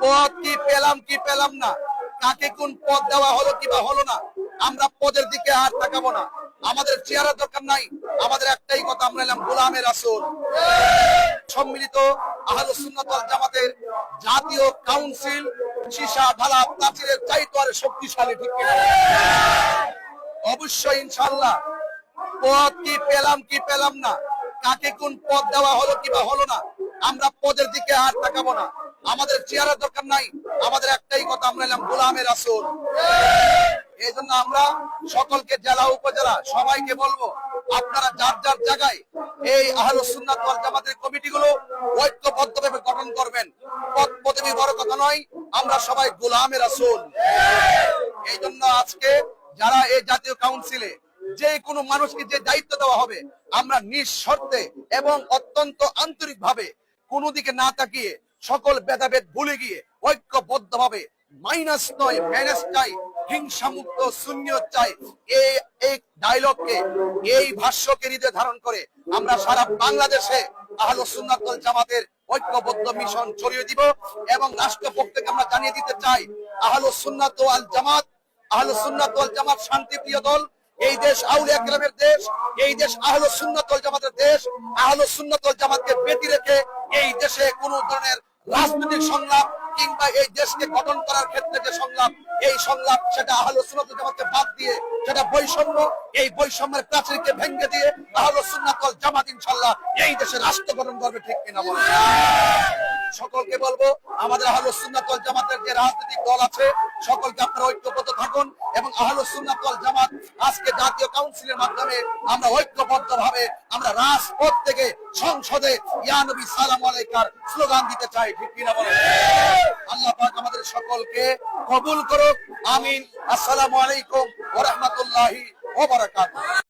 পদ কি পেলাম না, কাকে কোন পদ দেওয়া হলো কিবা হলো না, আমরা পদের দিকে আর তাকাবো না। আমাদের চেয়ারের দরকার নাই, আমাদের একটাই কথা, আমরা এলাম গোলামে রাসূল। সম্মিলিত আহলুস সুন্নাত ওয়াল জামাতের জাতীয় কাউন্সিল সীসা ঢালা প্রাচীরের চাইতো আর শক্তিশালী, ঠিক কিনা? অবশ্যই ইনশাআল্লাহ পদ কি পেলাম না, কাকে কোন পদ দেওয়া হলো কিবা হলো না, আমরা পদের দিকে আর তাকাবো না। আমাদের চেয়ারের দরকার নাই, আমাদের একটাই কথা, আমরা এলাম গোলামে রাসূল। এই জন্য আমরা সকলকে, জেলা উপজেলা সবাইকে বলবো, আপনারা যার যার জায়গায় এই আহলুস সুন্নাত ওয়াল জামাতের কমিটিগুলো ঐক্যবদ্ধভাবে গঠন করবেন। পদ পদবি বড় কথা নয়, আমরা সবাই গোলামে রাসূল। এই জন্য আজকে যারা এই জাতীয় কাউন্সিলে যে কোনো মানুষকে যে দায়িত্ব দেওয়া হবে, আমরা নিঃশর্তে এবং অত্যন্ত আন্তরিক ভাবে কোনো দিকে না তাকিয়ে সকল ভেদাভেদ ভুলে গিয়ে ঐক্যবদ্ধভাবে মাইনাস নয় ম্যানেজ চাই, হিংসা মুক্ত সুন্নিয়ত চাই, এই ডায়লগকে, এই ভাষ্যকে হৃদয়ে ধারণ করে আমরা সারা বাংলাদেশে আহলুস সুন্নাত ওয়াল জামাতের ঐক্যবদ্ধ মিশন ছড়িয়ে দিব। এবং রাষ্ট্রপক্ষকে আমরা জানিয়ে দিতে চাই, আহলুস সুন্নাত ওয়াল জামাত, আহলুস সুন্নাত ওয়াল জামাত শান্তিপ্রিয় দল। এই দেশ আউলিয়া কেরামের দেশ, এই দেশ আহলুস সুন্নাত ওয়াল জামাতের দেশ। আহলুস সুন্নাত ওয়াল জামাতকে ব্যতি রেখে এই দেশে কোন ধরনের রাজনৈতিক সংলাপ কিংবা এই দেশকে গঠন করার ক্ষেত্রে যে সংলাপ, এই সংলাপ সেটা আহলুস সুন্নাত ওয়াল জামাতকে বাদ দিয়ে সেটা বৈষম্য, এই বৈষম্যের প্রাচীরকে ভেঙে দিয়ে আহলুস সুন্নাত ওয়াল জামাত ইনশাআল্লাহ এই দেশে রাষ্ট্র গঠন করবে, ঠিক কিনা বলেন? সকলকে বলবো, আমাদের আহলুস সুন্নাত ওয়াল জামাতের যে রাজনৈতিক দল আছে সকলকে আপনারা ঐক্যবদ্ধ থাকুন এবং আহলুস সুন্নাত ওয়াল জামাত আজকে জাতীয় কাউন্সিলের মাধ্যমে আমরা ঐক্যবদ্ধভাবে আমরা রাজপথ থেকে সংসদে ইয়া নবী সালাম আলাইকার স্লোগান দিতে চাই, ঠিক কিনা বলেন? আল্লাহ পাক আমাদের সকলকে কবুল করুক, আমিন। আসসালামু আলাইকুম ওয়া রাহমাতুল্লাহি ওয়া বারাকাতুহু।